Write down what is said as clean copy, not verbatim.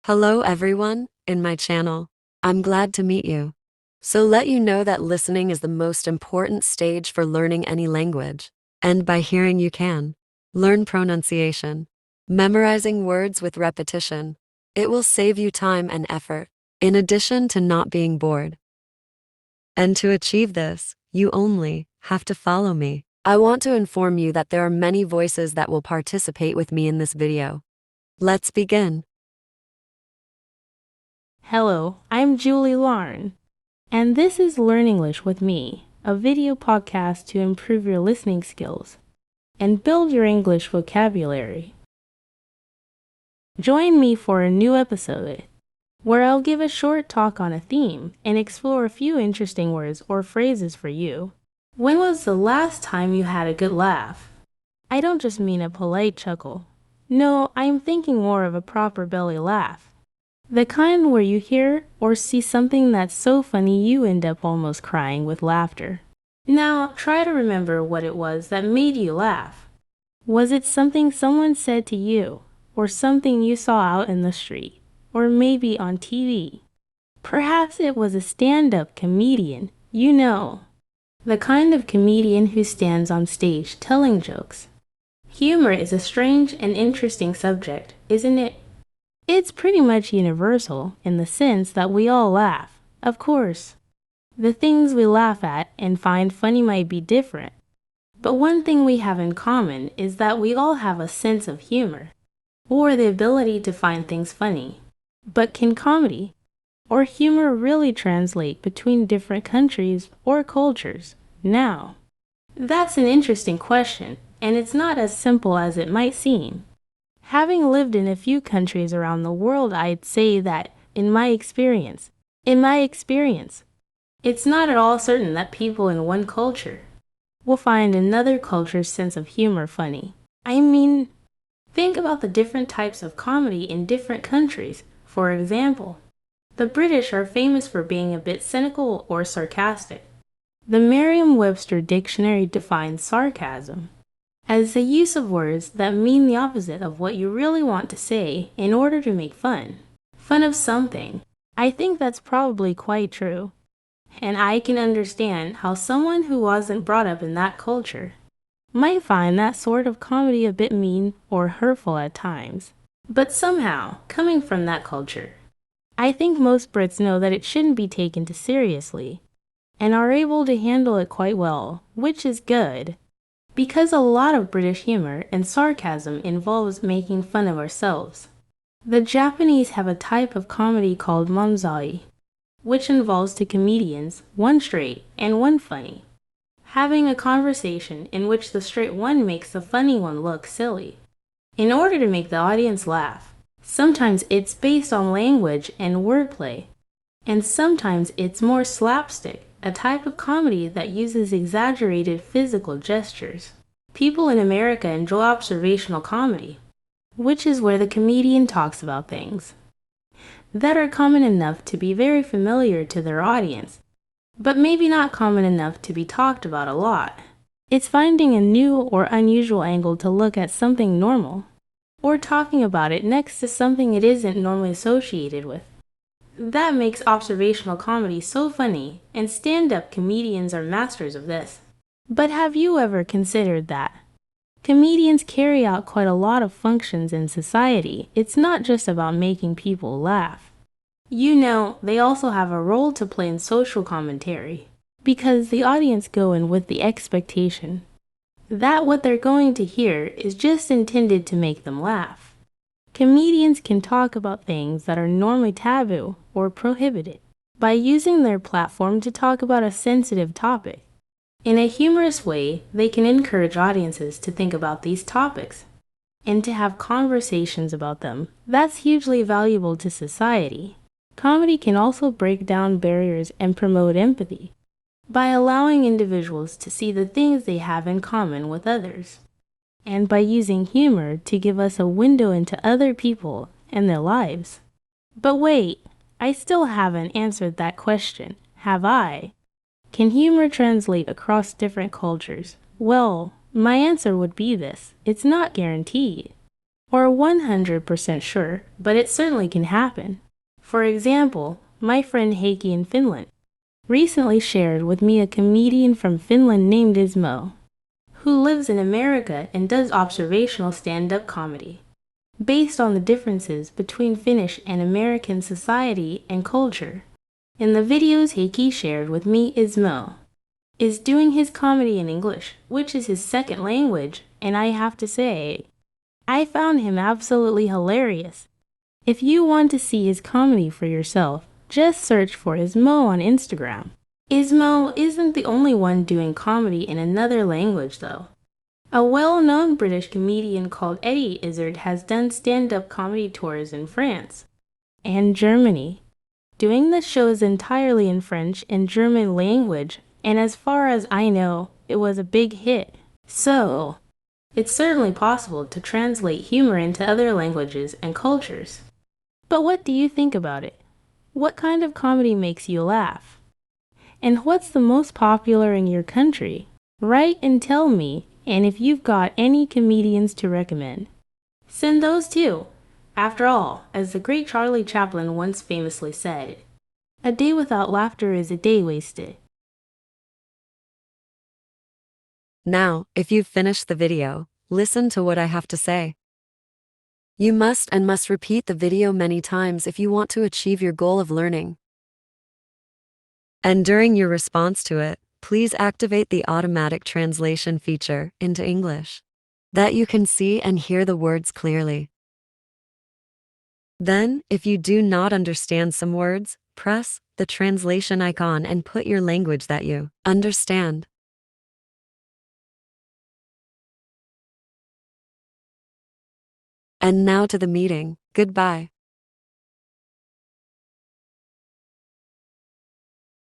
Hello everyone, in my channel. I'm glad to meet you. So let you know that listening is the most important stage for learning any language. And by hearing you can learn pronunciation, memorizing words with repetition. It will save you time and effort, in addition to not being bored. And to achieve this, you only have to follow me. I want to inform you that there are many voices that will participate with me in this video. Let's begin. Hello, I'm Julie Larn, and this is Learn English with Me, a video podcast to improve your listening skills and build your English vocabulary. Join me for a new episode, where I'll give a short talk on a theme and explore a few interesting words or phrases for you. When was the last time you had a good laugh? I don't just mean a polite chuckle. No, I'm thinking more of a proper belly laugh. The kind where you hear or see something that's so funny you end up almost crying with laughter. Now, try to remember what it was that made you laugh. Was it something someone said to you, or something you saw out in the street, or maybe on TV? Perhaps it was a stand-up comedian, the kind of comedian who stands on stage telling jokes. Humor is a strange and interesting subject, isn't it? It's pretty much universal in the sense that we all laugh, of course. The things we laugh at and find funny might be different, but one thing we have in common is that we all have a sense of humor, or the ability to find things funny. But can comedy or humor really translate between different countries or cultures? Now, that's an interesting question, and it's not as simple as it might seem. Having lived in a few countries around the world, I'd say that, in my experience, it's not at all certain that people in one culture will find another culture's sense of humor funny. I mean, think about the different types of comedy in different countries. For example, the British are famous for being a bit cynical or sarcastic. The Merriam-Webster dictionary defines sarcasm as the use of words that mean the opposite of what you really want to say in order to make fun of something. I think that's probably quite true, and I can understand how someone who wasn't brought up in that culture might find that sort of comedy a bit mean or hurtful at times. But somehow, coming from that culture, I think most Brits know that it shouldn't be taken too seriously, and are able to handle it quite well, which is good. Because a lot of British humor and sarcasm involves making fun of ourselves. The Japanese have a type of comedy called manzai, which involves two comedians, one straight and one funny, having a conversation in which the straight one makes the funny one look silly, in order to make the audience laugh. Sometimes it's based on language and wordplay, and sometimes it's more slapstick, a type of comedy that uses exaggerated physical gestures. People in America enjoy observational comedy, which is where the comedian talks about things that are common enough to be very familiar to their audience, but maybe not common enough to be talked about a lot. It's finding a new or unusual angle to look at something normal, or talking about it next to something it isn't normally associated with. That makes observational comedy so funny, and stand-up comedians are masters of this. But have you ever considered that comedians carry out quite a lot of functions in society? It's not just about making people laugh. They also have a role to play in social commentary, because the audience go in with the expectation that what they're going to hear is just intended to make them laugh. Comedians can talk about things that are normally taboo or prohibited by using their platform to talk about a sensitive topic. In a humorous way, they can encourage audiences to think about these topics and to have conversations about them. That's hugely valuable to society. Comedy can also break down barriers and promote empathy by allowing individuals to see the things they have in common with others, and by using humor to give us a window into other people and their lives. But wait, I still haven't answered that question, have I? Can humor translate across different cultures? Well, my answer would be this: it's not guaranteed. or 100% sure, but it certainly can happen. For example, my friend Heikki in Finland recently shared with me a comedian from Finland named Ismo, who lives in America and does observational stand-up comedy, based on the differences between Finnish and American society and culture. In the videos Heikki shared with me, Ismo is doing his comedy in English, which is his second language, and I have to say, I found him absolutely hilarious. If you want to see his comedy for yourself, just search for Ismo on Instagram. Ismo isn't the only one doing comedy in another language, though. A well-known British comedian called Eddie Izzard has done stand-up comedy tours in France and Germany, doing the shows entirely in French and German language, and as far as I know, it was a big hit. So, it's certainly possible to translate humor into other languages and cultures. But what do you think about it? What kind of comedy makes you laugh? And what's the most popular in your country? Write and tell me, and if you've got any comedians to recommend, send those too. After all, as the great Charlie Chaplin once famously said, a day without laughter is a day wasted. Now, if you've finished the video, listen to what I have to say. You must repeat the video many times if you want to achieve your goal of learning. And during your response to it, please activate the automatic translation feature into English, that you can see and hear the words clearly. Then, if you do not understand some words, press the translation icon and put your language that you understand. And now to the meeting. Goodbye.